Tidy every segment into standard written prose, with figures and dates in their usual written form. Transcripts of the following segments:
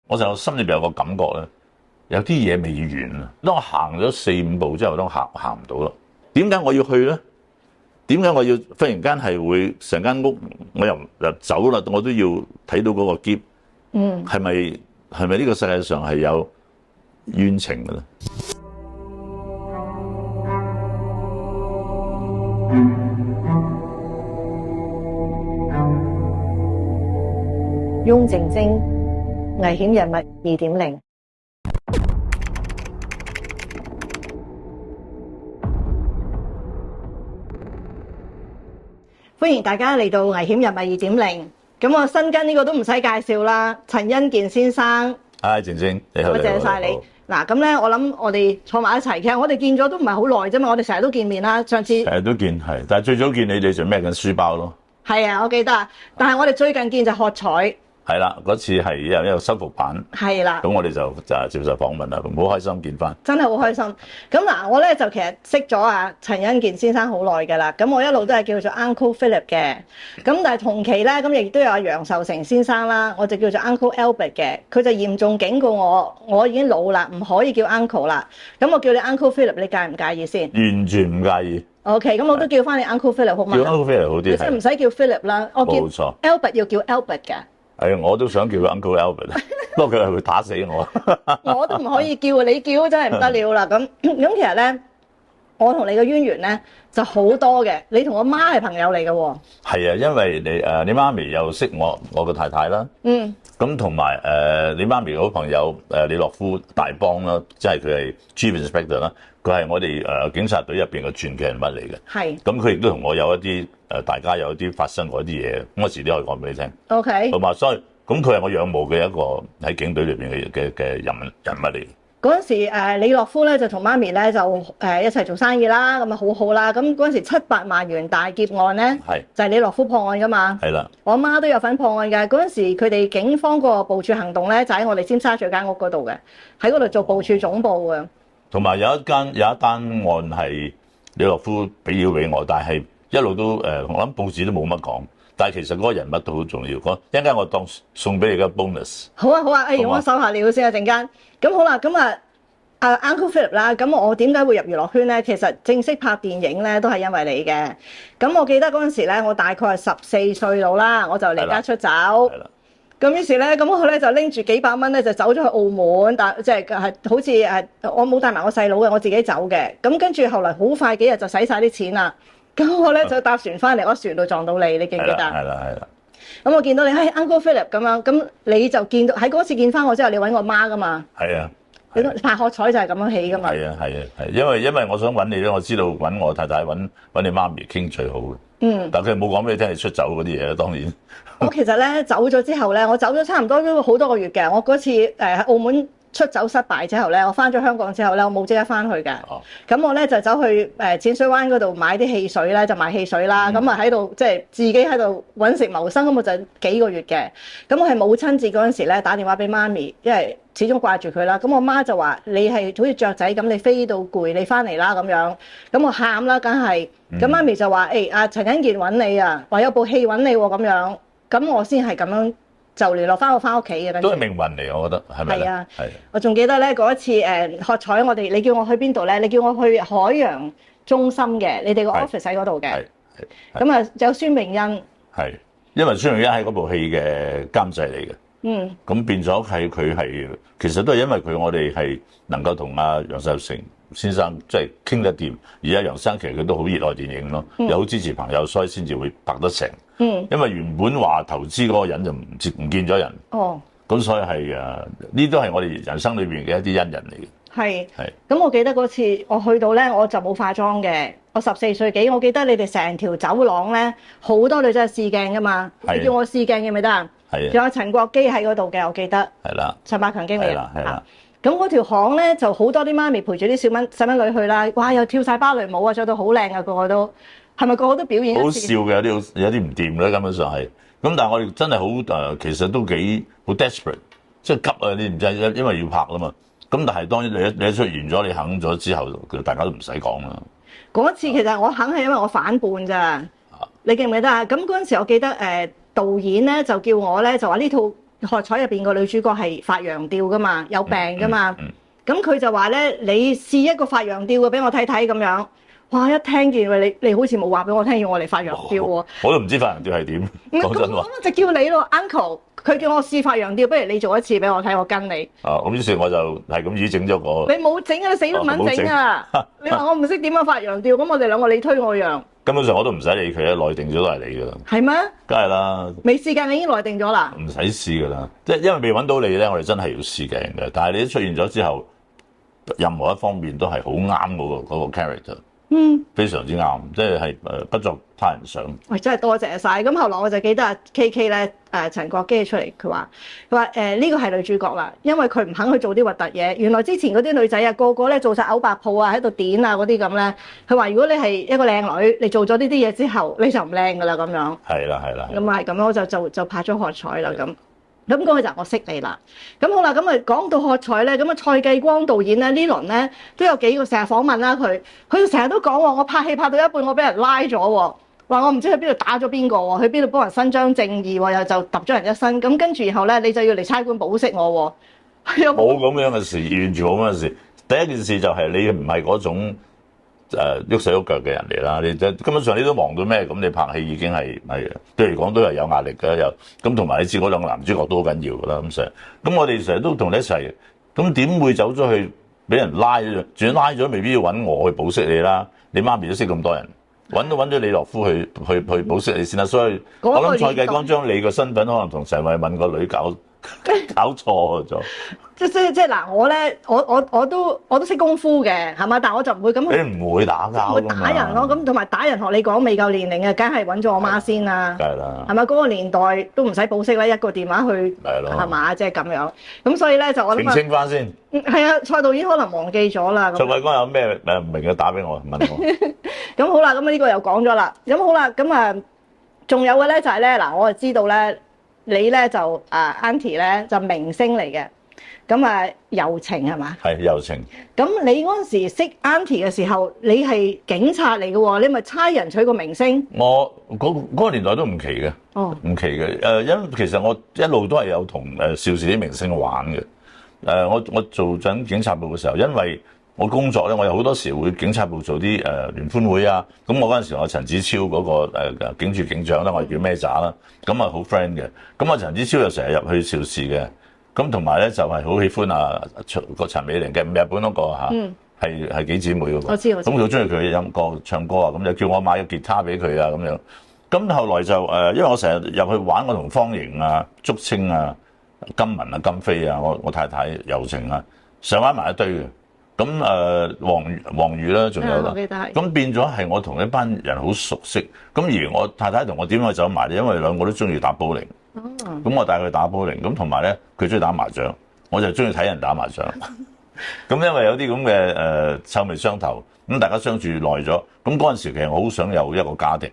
我就心裏邊有個感覺咧，有啲嘢未完啊！當我行咗4-5步之後，都行唔到啦。點解我要去咧？點解我要忽然間係會成間屋我又走啦？我都要睇到嗰個篋。係咪呢個世界上係有冤情嘅咧？翁靜晶，危險人物2.0。歡迎大家嚟到危險人物2.0。咁我新跟呢個都唔使介紹啦，陳欣健先生。靜晶，你好。多謝晒你。嗱，咁咧，我諗我哋坐埋一齊，其實我哋見咗都唔係好耐啫嘛，我哋成日都見面啦。上次成日都見係，但係最早見你哋就孭緊書包咯。係啊，我記得。但係我哋最近見就喝彩。係啦，嗰次係有一個修復版。係啦。咁我哋就接受訪問啦，好開心見翻。真係好開心。咁嗱，我咧就其實識咗陳欣健先生好耐㗎啦。咁我一路都係叫做 Uncle Philip 嘅。咁但係同期咧，咁亦都有楊受成先生啦，我就叫做 Uncle Albert 嘅。佢就嚴重警告我已經老啦，唔可以叫 Uncle 啦。咁我叫你 Uncle Philip，你介唔介意先？完全唔介意。OK， 咁我都叫翻你 Uncle Philip 好嘛？叫 Uncle Philip 好啲。即係唔使叫 Philip 啦，我叫 Albert 要叫 Albert 嘅。係，我都想叫 Uncle Albert， 不過佢係會打死我。我都唔可以叫，你叫真係唔得了啦。咁其實咧，我同你嘅淵源咧就好多嘅。你同我媽係朋友嚟嘅喎。係啊，因為你媽咪又識我個太太啦。咁同埋你媽咪嘅好朋友李樂夫大幫啦，即係佢係 Chief Inspector 啦，佢係我哋警察隊入邊嘅傳奇人物嚟嘅。係。咁佢亦都同我有一啲大家有一啲發生過一啲嘢，咁我遲啲可以講俾你聽。OK。好嘛，所以咁佢係我仰慕嘅一個喺警隊裏邊嘅人物嚟。嗰陣時李樂夫咧就同媽咪咧就一齊做生意啦，咁啊好好啦。咁嗰陣時700萬元大劫案咧，就係李樂夫破案噶嘛。係啦，我媽都有份破案嘅。嗰陣時佢哋警方個部署行動咧就喺我哋尖沙咀間屋嗰度嘅，喺嗰度做部署總部嘅。同埋有一單案係李樂夫俾料俾我，但係一路都我諗報紙都冇乜講。但係其實嗰個人物都好重要，一陣間我當送俾你嘅 bonus。好啊好啊，我收下料先啊陣間。咁好啦，咁Uncle Philip 啦，咁我點解會入娛樂圈咧？其實正式拍電影咧都係因為你嘅。咁我記得嗰陣時咧，我大概係14歲到啦，我就離家出走。係啦。咁於是咧，咁我咧就拎住幾百蚊咧就走咗去澳門，但即係好似我冇帶埋我細佬嘅，我自己走嘅。咁跟住後來好快幾日就使晒啲錢啦。咁我咧就搭船翻嚟，我船度撞到你，你記唔記得？係啦。咁我見到你係 Uncle Philip 咁樣，咁你就見到喺嗰次見翻我之後，你揾我媽噶嘛？係啊。你拍喝彩就係咁樣起噶嘛？係啊，因為我想揾你咧，我知道揾我太太揾你媽咪傾最好嘅。但佢冇講俾你聽你出走嗰啲嘢啦，當然。我其實咧走咗之後咧，我走咗差唔多都好多個月嘅。我嗰次喺澳門出走失敗之後咧，我翻咗香港之後咧，我冇即刻翻去嘅。咁我咧就走去淺水灣嗰度買啲汽水咧，就買汽水啦。咁啊喺度即係自己喺度揾食謀生，咁我就幾個月嘅。咁我係母親節嗰陣時咧打電話俾媽咪，因為始終掛住佢啦。咁我媽就話：你係好似雀仔咁，你飛到攰，你翻嚟啦咁樣。咁我喊啦，梗係。咁媽咪就話：阿陳欣健揾你啊，話有部戲揾你喎咁樣。咁我先係咁樣。就聯絡翻我翻屋企嘅，都係命運嚟，我覺得係咪咧？係啊，係。我仲記得咧嗰一次喝彩，你叫我去邊度咧？你叫我去海洋中心嘅，你哋個 office 喺嗰度嘅。係。咁啊，有孫明恩。係，因為孫明恩係嗰部戲嘅監製嚟嘅。咁變咗佢係，其實都係因為佢，我哋係能夠同阿楊受成先生即係傾得掂，而家楊生其實佢都好熱愛電影咯，又好支持朋友，所以先至會拍得成。因為原本話投資嗰個人就唔見咗人。咁所以係呢都係我哋人生裏邊嘅一啲恩人嚟嘅。係。咁我記得嗰次我去到咧，我就冇化妝嘅，我14歲幾，我記得你哋成條走廊咧好多女仔試鏡噶嘛，你叫我試鏡嘅咪得啊？係。仲有陳國基喺嗰度嘅，我記得。係啦。陳百強經理。係啦，係啦。咁嗰條巷咧就好多啲媽咪陪住啲細蚊女去啦，哇！又跳晒芭蕾舞啊，着到好靚啊，個個都係咪個個都表演一次？好笑嘅，有啲唔掂咧，根本上係。咁但係我哋真係好其實都幾好 desperate， 即係急啊！你唔知因為要拍啦嘛。咁但係當然你一出現咗，你肯咗之後，大家都唔使講啦。嗰次其實我肯係因為我反叛咋，你記唔記得啊？咁嗰陣時我記得導演咧就叫我咧就話呢套學彩入邊個女主角係發羊吊噶嘛，有病噶嘛。咁佢就話咧，你試一個發羊吊嘅俾我睇睇咁樣。哇！一聽見喂你好似冇話俾我聽要我嚟發羊吊喎，我都唔知發羊吊係點。講真話，咁就叫你咯，uncle。佢叫我試發羊吊，不如你做一次俾我睇，我跟你。咁於是我就係咁已整咗個。你冇整啊！你死都唔肯整啊！你話我唔識點樣發羊吊，咁我哋兩個你推我讓。根本上我都唔使理佢啦，內定咗都係你㗎啦。係咩？梗係啦。未試鏡你已經內定咗啦？唔使試㗎啦，即係因為未揾到你咧，我哋真係要試鏡嘅。但係你一出現咗之後，任何一方面都係好啱嗰個 character。非常之啱，即係不作他人想。喂，真係多謝晒。咁後來我就記得阿 KK 咧，陳國基出嚟，佢話呢個係女主角啦，因為佢唔肯去做啲核突嘢。原來之前嗰啲女仔啊，個個咧做晒嘔白泡啊，喺度點啊嗰啲咁咧。佢話如果你係一個靚女，你做咗呢啲嘢之後，你就唔靚噶啦咁樣。係啦係啦。咁啊係咁樣，我就拍咗學彩啦咁。咁嗰個就我識你啦。咁好啦，咁啊講到學彩咧，咁啊蔡繼光導演咧呢輪咧都有幾個成日訪問啦佢成日都講喎，我拍戲拍到一半我俾人拉咗喎，話我唔知去邊度打咗邊個喎，去邊度幫人伸張正義喎，又就揼咗人一身，咁跟住然後咧你就要嚟差館保釋我喎。冇咁樣嘅事，完全冇咁嘅事。第一件事就係你唔係嗰種喐手喐腳嘅人嚟啦，你根本上你都忙到咩？咁你拍戲已經係對嚟講都係有壓力嘅，又咁同埋你知嗰兩個男主角都好緊要㗎啦，咁我哋成日都同你一齊，咁點會走咗去俾人拉咗？仲要拉咗，未必要揾我去保釋你啦。你媽咪都識咁多人，揾咗李樂夫去保釋你先啦。所以我諗蔡繼光將你個身份可能同陳慧敏個女搞錯咗。即嗱，我咧，我都識功夫嘅，係嘛？但我就唔會咁。你唔會打交，唔會打人咯。咁同埋打人學你講未夠年齡嘅，梗係揾咗我媽先啦。梗係啦。係咪嗰個年代都唔使保釋啦，一個電話去係嘛？即係咁樣。咁所以咧就我諗澄清翻先。係啊，蔡導演可能忘記咗啦。蔡繼光有咩唔明嘅打俾我問我。咁好啦，咁呢個又講咗啦。咁好啦，咁啊，仲有嘅咧就係咧嗱，我就知道咧，你咧就Auntie 咧就明星嚟嘅。咁啊，柔情係嘛？係柔情。咁你嗰陣時識 Auntie 嘅時候，你係警察嚟嘅喎，你咪差人娶個明星？我嗰個年代都唔奇嘅，唔奇嘅。因為其實我一路都係有同邵氏啲明星玩嘅。我做緊警察部嘅時候，因為我工作咧，我有好多時會警察部做啲聯歡會啊。咁我嗰陣時我陳子超嗰個警署警長啦，我哋叫咩渣啦，咁啊好 friend 嘅。咁啊陳子超又成日入去邵氏嘅。咁同埋咧就係好喜歡個陳美玲嘅，日本嗰個係幾姊妹嗰個。我知。咁佢好中意佢音樂唱歌啊，咁就叫我買個吉他俾佢啊咁樣。咁後來就因為我成日入去玩，我同方盈啊、竹青啊、金文啊、金飛啊，我太太柔情啊，上玩埋一堆嘅。咁黃宇啦，仲有啦。咁變咗係我同一班人好熟悉。咁而我太太同我點解走埋咧？因為兩個都中意打保齡。咁我帶佢打保齡，咁同埋咧佢中意打麻將，我就中意睇人打麻將。咁因為有啲咁嘅臭味相投，咁大家相處耐咗，咁嗰陣時其實我好想有一個家庭。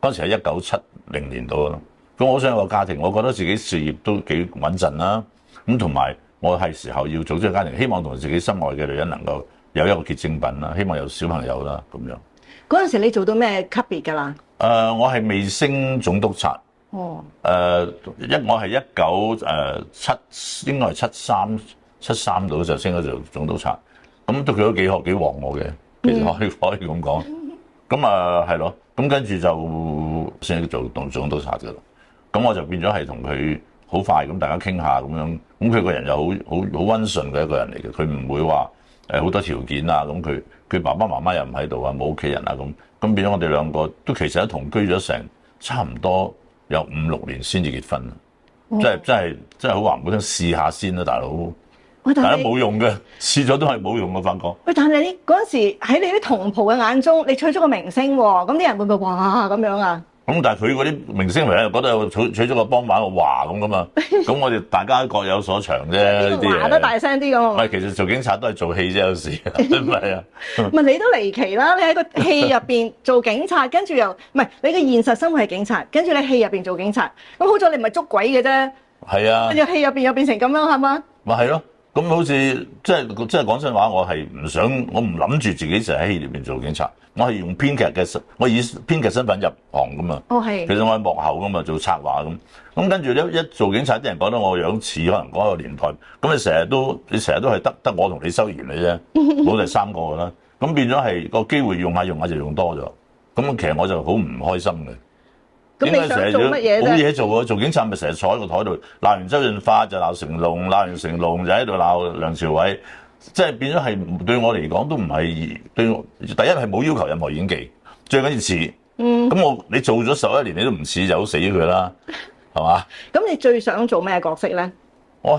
嗰陣時係1970年度咯，咁我好想有個家庭，我覺得自己事業都幾穩陣啦。咁同埋我係時候要組織個家庭，希望同自己心愛嘅女人能夠有一個結晶品啦，希望有小朋友啦咁樣。嗰陣時你做到咩級別㗎啦？我係未升總督察。我係1977，應該係73度就升咗做總督察，咁都佢都幾旺我嘅，其實可以咁講。咁係咯，咁跟住就先做總督察㗎啦。咁我就變咗係同佢好快咁大家傾下咁樣。咁佢個人又好温順嘅一個人嚟嘅，佢唔會話好多條件啊。咁佢爸爸媽媽又唔喺度啊，冇屋企人啊咁變咗我哋兩個都其實都同居咗成差唔多有5-6年先至結婚，真係好話唔好聽，試下先啦，大佬。但係冇用嘅，試咗都係冇用嘅，發覺。喂，但係你嗰陣時喺你啲同袍嘅眼中，你娶咗個明星喎，咁啲人會唔會哇咁樣啊？咁但係佢嗰啲明星嚟又覺得娶咗個幫辦個華咁噶嘛，咁我哋大家各有所長啫。呢啲華得大聲啲咁。唔係，其實做警察都係做戲啫，有時唔係啊。唔係你都離奇啦！你喺個戲入邊做警察，跟住又唔係你嘅現實生活係警察，跟住你戲入邊做警察，咁好在你唔係捉鬼嘅啫。係啊。跟住戲入邊又變成咁樣係嘛？咪係咯。咁好似即係講真話，我唔諗住自己就喺戲裏邊做警察，我係用編劇嘅我以編劇身份入行噶嘛。哦，係。其實我喺幕後噶嘛，做策劃咁。咁跟住咧，一做警察啲人覺得我樣似可能嗰個年代，咁你成日都係得我同李修賢嘅啫，冇第三個噶啦。咁變咗係個機會用下就用多咗。咁其實我就好唔開心嘅。咁你想做乜嘢啫？冇嘢做啊！做警察咪成日坐喺個台度鬧完周潤發就鬧成龍，鬧完成龍就喺度鬧梁朝偉，即係變咗係對我嚟講都唔係對我。第一係冇要求任何演技，最緊要似。咁你做咗11年你都唔似就好死佢啦，係嘛？咁你最想做咩角色咧？我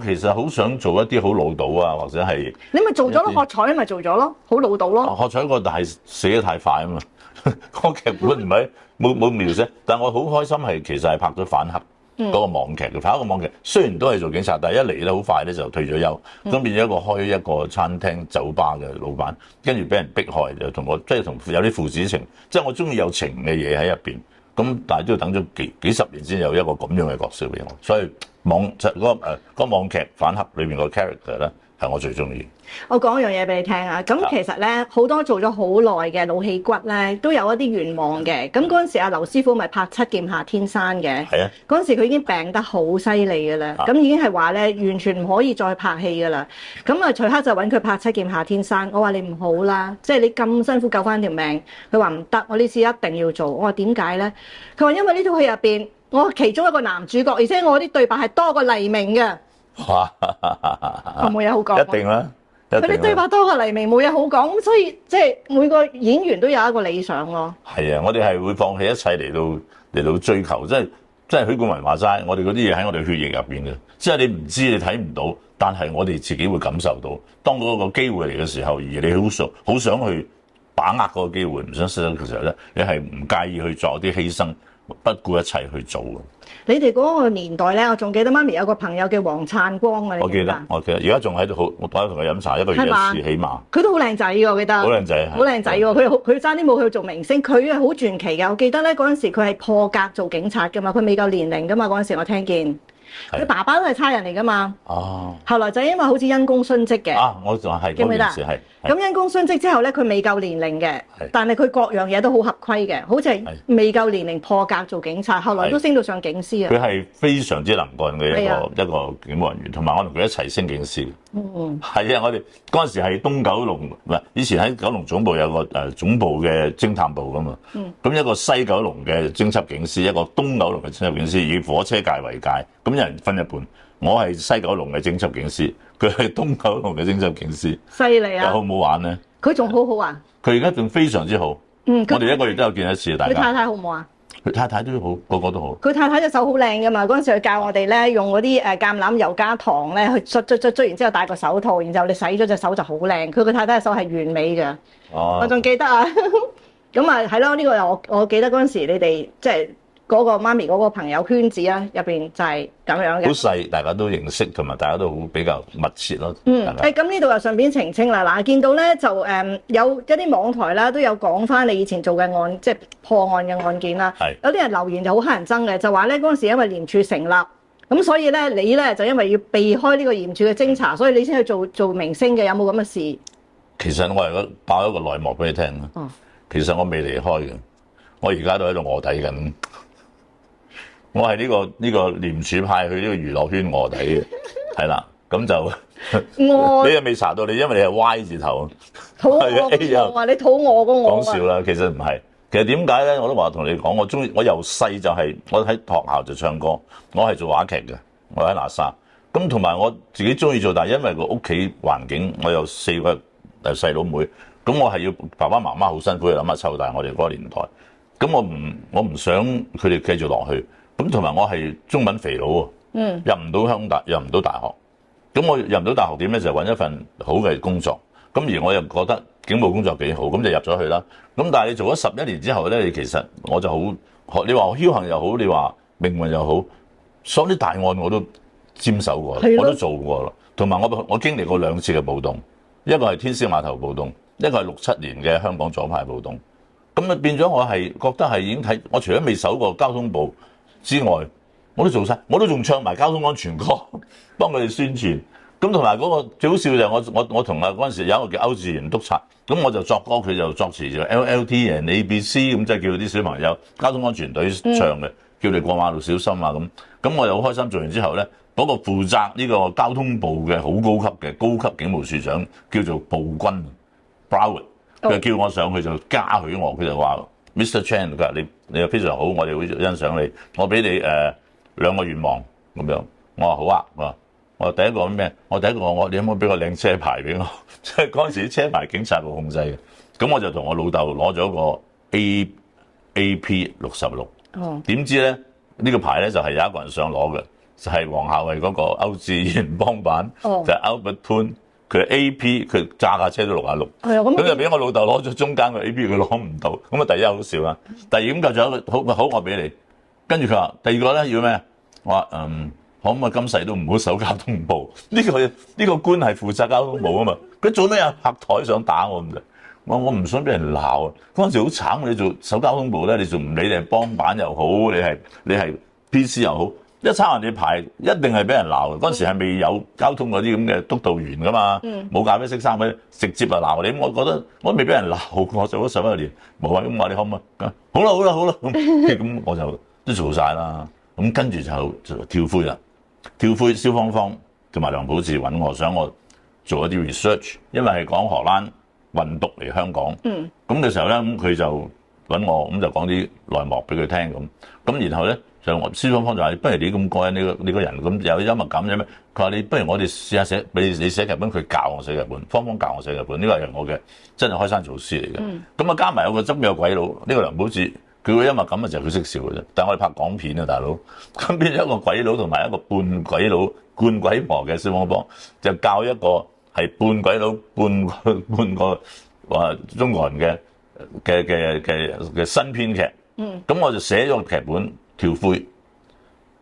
其實好想做一啲好老土啊，或者係你咪做咗咯，喝彩咪做咗咯，好老土咯。喝彩但係死得太快啊嘛，個劇本唔係冇描寫，但我好開心其實係拍咗反黑嗰個網劇嘅。拍一個網劇雖然都係做警察，但係一嚟咧好快咧就退咗休，咁變咗開一個餐廳酒吧嘅老闆，跟住俾人迫害就同我同有啲父子情，即係我中意有情嘅嘢喺入邊。咁但係都要等咗幾十年先有一個咁樣嘅角色俾我，所以個網劇反黑裏邊個 character 咧係我最中意。我講一樣嘢俾你聽啊！咁其實咧好多做咗好耐嘅老戲骨咧都有一啲願望嘅。咁嗰陣時阿劉師傅咪拍《七劍下天山》嘅。係啊。嗰陣時佢已經病得好犀利㗎啦，咁已經係話咧完全唔可以再拍戲㗎啦。咁啊徐克就揾佢拍《七劍下天山》，我話你唔好啦，即係你咁辛苦救翻條命。佢話唔得，我呢次一定要做。我話點解咧？佢話因為呢套戲入邊我其中一個男主角，而且我啲對白係多過黎明嘅。哇！我冇嘢好講。一定啦。佢啲對白多過黎明，冇嘢好講，咁所以即係每個演員都有一個理想咯。係啊，我哋係會放棄一切嚟到追求，即係許冠文話齋，我哋嗰啲嘢喺我哋血液入邊嘅，即係你唔知你睇唔到，但係我哋自己會感受到。當嗰個機會嚟嘅時候，而你好想去把握嗰個機會，唔想失咗嘅時候咧，你係唔介意去做啲犧牲，不顧一切去做嘅。你哋嗰個年代咧，我仲記得媽咪有個朋友叫黃燦光啊，我記得，而家仲喺度好，我同佢飲茶一個月一次起碼。佢都好靚仔㗎，我記得。好靚仔，好靚仔喎！佢爭啲冇去做明星，佢係好傳奇㗎。我記得咧嗰陣時佢係破格做警察㗎嘛，佢未夠年齡㗎嘛嗰陣時我聽見。佢爸爸都係差人嚟㗎嘛。哦。後來就因為好似因公殉職嘅。我仲係嗰件事係。咁因公殉職之後咧，佢未夠年齡嘅，但係佢各樣嘢都好合規嘅，好似係未夠年齡破格做警察，後來都升到上警司啊。佢係非常之能幹嘅一個警務人員，同埋我同佢一齊升警司。係啊，我哋嗰陣時係東九龍，唔係以前喺九龍總部有個總部嘅偵探部㗎嘛。咁一個西九龍嘅偵緝警司，一個東九龍嘅偵緝警司，以火車界為界，咁有人分一半。我係西九龍嘅偵緝警司，佢係東九龍嘅偵緝警司。犀利啊！好唔好玩咧？佢仲好好玩。佢而家仲非常之好。我哋一個月都有見一次，大家。佢太太好唔好啊？佢太太都好，個個都好。佢太太隻手好靚噶嘛？嗰陣時佢教我哋咧，用嗰啲橄欖油加糖咧去捽完之後戴個手套，然之後你洗咗隻手就好靚。佢個太太隻手係完美嘅。哦。我仲記得啊。咁啊係咯，呢個我記得嗰陣時你哋即係。嗰個媽咪嗰個朋友圈子啊，入邊就係咁樣嘅。好細，大家都認識，同埋大家都好比較密切咯。咁呢度又順便澄清啦。嗱，見到咧就有一啲網台啦，都有講翻你以前做嘅案，即係破案嘅案件啦。有啲人留言就好乞人憎嘅，就話咧嗰陣時因為廉署成立，咁所以咧你咧就因為要避開呢個廉署嘅偵查，所以你先去做明星嘅，有冇咁嘅事？其實我係爆一個內幕俾你聽啦。其實我未離開嘅，我而家都喺度臥底緊。我係呢個廉署派去呢個娛樂圈臥底嘅，係啦，咁就你又未查到你，因為你係 Y 字頭，肚餓我話你肚餓過我。講笑啦，其實唔係，其實點解咧？我都話同你講，我由細就係我喺學校就唱歌，我係做話劇嘅，我喺喇沙，咁同埋我自己中意做，但係因為個屋企環境，我有4個細佬妹，咁我係要爸爸媽媽好辛苦去諗下湊大我哋嗰個年代，咁我唔想佢哋繼續落去。咁同埋我係中文肥佬喎，入唔到香港入唔到大學，咁我入唔到大學點咧？就揾一份好嘅工作，咁而我又覺得警務工作幾好，咁就入咗去啦。咁但係你做咗11年之後咧，你其實我就好，你話我僥倖又好，你話命運又好，所有啲大案我都沾手過，我都做過啦。同埋我經歷過2次嘅暴動，一個係天星碼頭暴動，一個係67年嘅香港左派暴動。咁啊變咗我係覺得係已經睇，我除咗未守過交通部之外，我都做晒，我都仲唱埋交通安全歌，幫佢哋宣傳。咁同埋嗰個最好笑就係我同嗰陣時有一個叫歐志源督察，咁我就作歌，佢就作詞，就 LLT and ABC 咁，即係叫啲小朋友交通安全隊唱嘅，叫你過馬路小心啊咁。咁我就好開心，做完之後咧，嗰個負責呢個交通部嘅好高級警務處長叫做步君 Broward， 佢叫我上去就嘉許我，佢就話 Mr. Chan， 佢話你又非常好，我哋會欣賞你，我俾你2個願望咁樣。我話好啊，我第一個咩？你可唔可以俾個靚車牌俾我？即係嗰陣時啲車牌警察部控制嘅。咁我就同我老豆攞咗個 AP66。點知咧呢個牌咧就係有一個人想攞嘅，就係黃孝偉嗰個歐志源幫辦，就係 Albert Poon， 佢 AP 佢揸架車都66。咁就俾我老豆攞咗中間個 AP， 佢攞唔到。咁啊第一好笑啦，第二咁就仲有一個好我俾你。跟住佢話第二個咧要咩？我話可唔可以今世都唔好守交通部？呢個官係負責交通部啊嘛。佢做咩啊？拍台想打我咁就，我唔想俾人鬧啊！嗰陣時好慘，你做守交通部咧，你仲唔理你係幫辦又好，你係 PC 又好，一抄人哋牌一定係俾人鬧嘅。嗰陣時係未有交通嗰啲咁嘅督導員噶嘛，冇咖啡色衫嘅，直接就鬧你。咁我覺得我未俾人鬧，我做咗11年，冇啊。咁我話你可唔可以？好啦，咁我就都做晒啦。咁跟住就跳灰啦。跳灰蕭芳芳同埋梁普智揾我，想我做一啲 research， 因為係講荷蘭運毒嚟香港。咁嘅時候咧，咁佢就揾我，咁就講啲內幕俾佢聽咁。然後咧就蕭芳芳就話：不如你咁過癮，你個人咁有幽默感啫咩？佢話你不如我哋試下寫，你寫劇本，佢教我寫劇本，芳芳教我寫劇本，呢個係我嘅真係開山祖師嚟嘅。咁加埋有個側邊有鬼佬，呢個梁普智。佢個幽默感就係佢識笑嘅啫，但係我哋拍港片啊，大佬，咁變咗一個鬼佬同埋一個半鬼佬、半鬼婆嘅蕭芳芳，就教一個係半鬼佬、半個話中國人嘅新編劇。咁我就寫咗個劇本跳灰。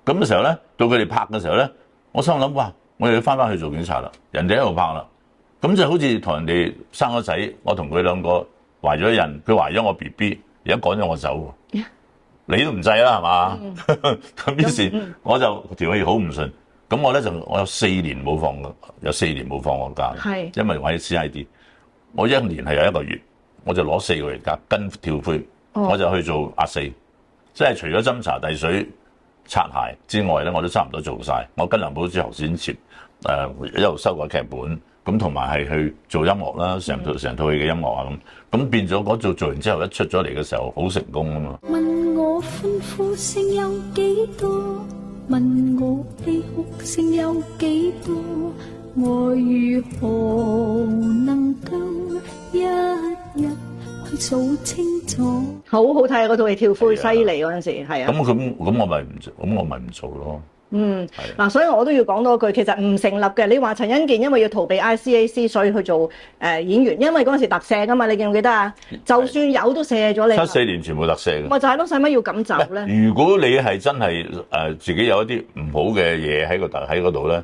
咁嘅時候咧，到佢哋拍嘅時候咧，我心諗哇，我哋要翻去做警察啦，人哋喺度拍啦，咁就好似同人哋生咗仔，我同佢兩個懷咗孕，佢懷咗我 BB。而家趕咗我走，你都唔制啦，係嘛？咁於是我就條氣好唔順，咁我有4年冇放過，有4年冇放過假，因為我喺 CID， 我1年係有1個月，我就攞4個月假跟跳灰，我就去做阿4，即係除咗斟茶遞水、擦鞋之外咧，我都差唔多做晒。我跟梁普智學剪接，一路修改劇本。咁同埋係去做音樂啦，成套戲嘅音樂啊咁變咗嗰做完之後一出咗嚟嘅時候好成功啊嘛。問我歡呼聲有幾多？問我悲哭聲有幾多？我如何能夠一日去數清楚？好好睇啊！嗰套戲跳灰犀利嗰陣時係啊。咁我咪唔做咯。所以我都要講多句，其實唔成立嘅。你話陳欣健因為要逃避 ICAC， 所以去做演員，因為嗰陣時特赦噶嘛，你記唔記得啊？就算有都赦咗你。74年全部特赦嘅。咪就係咯，使乜要咁走咧？如果你係真係自己有一啲唔好嘅嘢喺嗰度咧，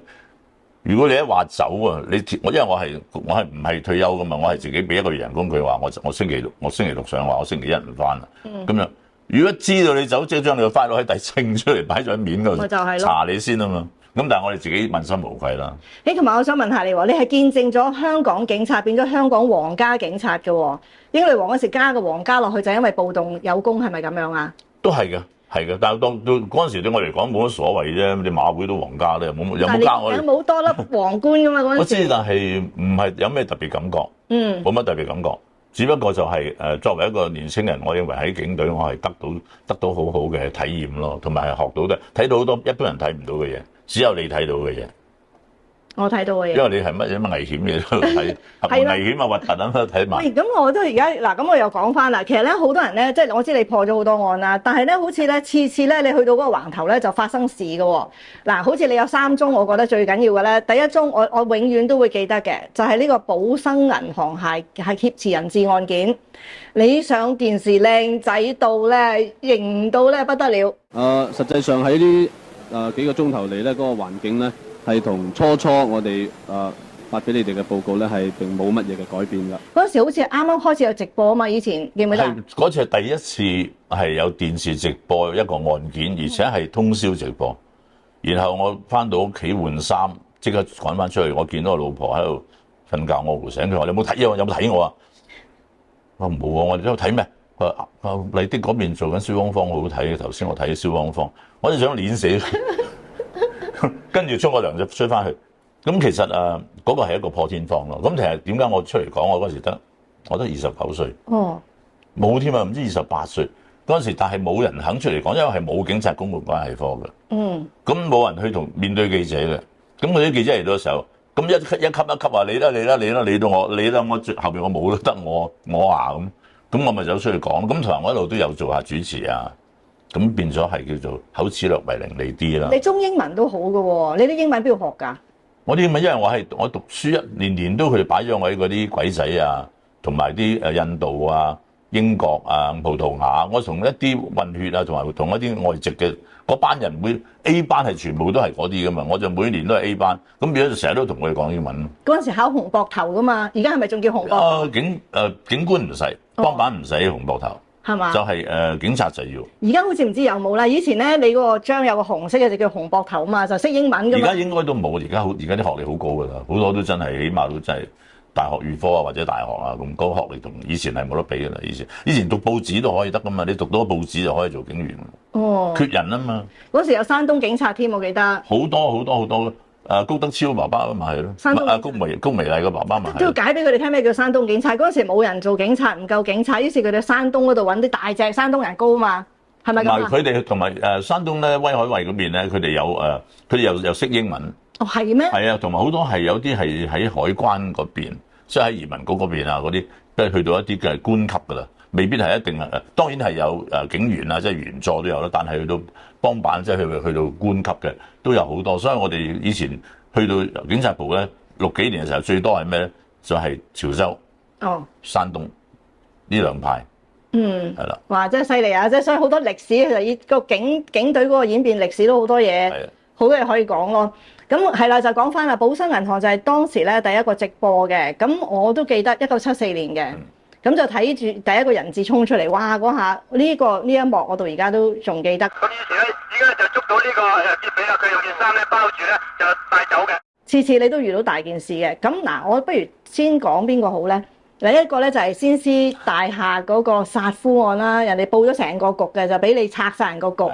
如果你一話走啊，因為我係唔係退休噶嘛，我係自己俾1個月人工，佢話我星期六上話，我星期1唔翻啦，咁樣。如果知道你走，即係將你個 file 喺第清出嚟擺咗喺面嗰度，查你先啊嘛。咁但係我哋自己問心無愧啦。同埋我想問下你喎，你係見證咗香港警察變咗香港皇家警察嘅喎。英女王嗰時加個皇家落去就因為暴動有功，係咪咁樣啊？都係嘅，但係到嗰陣時對我嚟講冇乜所謂啫。你馬會都皇家咧，有冇加我哋？有冇多粒皇冠㗎嘛？嗰陣時我知，但係唔係有咩特別感覺？冇乜特別感覺。只不過就係作為一個年青人，我認為喺警隊我係得到好好嘅體驗咯，同埋係學到睇到好多一般人睇唔到嘅嘢，只有你睇到嘅嘢。我睇到嘅嘢。因為你係乜危險嘅都睇，危險啊核突啊都睇埋。喂，咁我都而家嗱，咁我又講翻啦。其實咧，好多人咧，即係我知你破咗好多案啦，但係咧，好似咧次次咧，你去到嗰個橫頭咧就發生事嘅喎。嗱，好似你有3宗，我覺得最緊要嘅咧，第一宗我永遠都會記得嘅，就係呢個寶生銀行係挾持人質案件。你上電視靚仔到咧，型到咧不得了。實際上喺呢幾個鐘頭嚟咧，嗰個環境咧。係同初我哋發俾你哋嘅報告咧，係並冇乜嘢嘅改變㗎。嗰時好似啱啱開始有直播啊嘛，以前記唔記得？嗰次係第一次係有電視直播一個案件，而且係通宵直播。然後我翻到屋企換衫，即刻趕翻出去。我見到我老婆喺度瞓覺，我喚醒佢話：你有冇睇啊？有冇睇我啊？我冇啊！我哋喺度睇咩？佢話：麗的嗰邊做緊蕭芳芳好好睇，頭先我睇蕭芳芳，我就想碾死佢，跟住沖個涼就追翻去。咁其實嗰個係一個破天荒咯。咁其實點解我出嚟講？我嗰時我得29歲，冇添啊，唔知28歲嗰陣時，但係冇人肯出嚟講，因為係冇警察公務關係科嘅。咁冇人去同面對記者嘅。咁佢啲記者嚟到嘅時候，咁一級一級話你啦，你到我，你啦，我後邊我冇都得我咁我咪走出去講。咁同埋我一路都有做下主持啊，咁變咗係叫做口齒略為伶俐啲啦。你中英文都好嘅喎，你啲英文邊度學㗎？我啲英文因為我讀書年都佢哋擺咗我喺嗰啲鬼仔啊，同埋啲印度啊、英國啊、葡萄牙，我同一啲混血啊，同埋同一啲外籍嘅嗰班人會 A 班係全部都係嗰啲噶嘛，我就每年都係 A 班，咁變咗就成日都同佢哋講英文。嗰陣時考紅膊頭噶嘛，而家係咪仲叫紅膊頭？警官唔使，幫辦唔使紅膊頭，係嘛？就係警察就要。而家好似唔知有冇啦。以前咧，你嗰個章有個紅色嘅就叫紅膊頭嘛，就識英文噶嘛。而家應該都冇，而家啲學歷好高噶啦，好多都真係起碼都真係大學預科啊或者大學啊咁高學歷，同以前係冇得比噶啦。以前讀報紙都可以得噶嘛，你讀到報紙就可以做警員。缺人啊嘛。嗰時有山東警察添，我記得。好多。高德超爸爸咪係咯，高美麗嘅爸爸咪係。都要解俾佢哋聽咩叫山東警察。嗰陣時冇人做警察，唔夠警察，於是佢哋山東嗰度揾啲大隻山東人高嘛，係咪咁啊？佢哋同埋山東咧，威海衛嗰邊咧，佢哋又識英文。哦，係咩？係啊，同埋好多係有啲係喺海關嗰邊，即係喺移民局嗰邊啊嗰啲，即係去到一啲嘅官級㗎啦。未必係一定係，當然係有警員啊，即係員佐都有啦。但係去到幫辦，即係去到官級嘅都有好多。所以我哋以前去到警察部咧，60幾年嘅時候，最多係咩咧？就係潮州、山東呢兩派。係啦。哇！真係犀利啊！即係所以好多歷史其實以個警隊嗰個演變歷史都好多嘢，好多嘢可以講咯。咁係啦，就講翻啦。寶生銀行就係當時咧第一個直播嘅。咁我都記得1974年嘅。咁就睇住第一個人質衝出嚟，哇！嗰下呢一幕我到而家都仲記得。咁以前咧，而家就捉到呢個劫匪啦，佢用件衫咧包住咧就帶走嘅。次次你都遇到大件事嘅。咁嗱，我不如先講邊個好咧？第一個咧就係先施大廈嗰個殺夫案啦，人哋佈咗成個局嘅，就俾你拆晒人個局。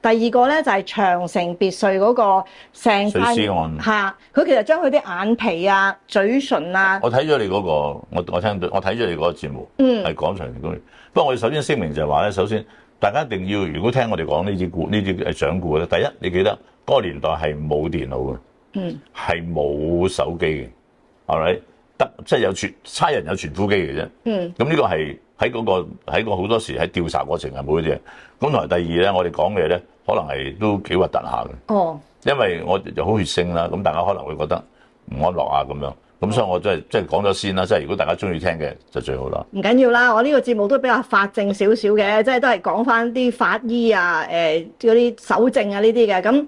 第二個咧就係長城別墅嗰個成塊案嚇，佢其實將佢啲眼皮啊、嘴唇啊，我睇咗你嗰個，我聽到，我睇咗你嗰個節目，係講長城公寓。不過我哋首先聲明就係話咧，首先大家一定要，如果聽我哋講呢啲掌故咧，第一你記得嗰個年代係冇電腦嘅，係冇手機嘅，係咪？得即係有差人有傳呼機嘅啫。咁呢個係喺個好多時喺調查過程係冇嘅嘢。咁同埋第二咧，我哋講嘅嘢咧，可能係都幾核突下嘅。因為我又好血腥啦，咁大家可能會覺得唔安樂啊咁樣。咁所以我即係講咗先啦。即係如果大家中意聽嘅就最好啦。唔緊要啦，我呢個節目都比較法證少少嘅，即係都係講翻啲法醫啊、嗰啲搜證啊呢啲嘅咁。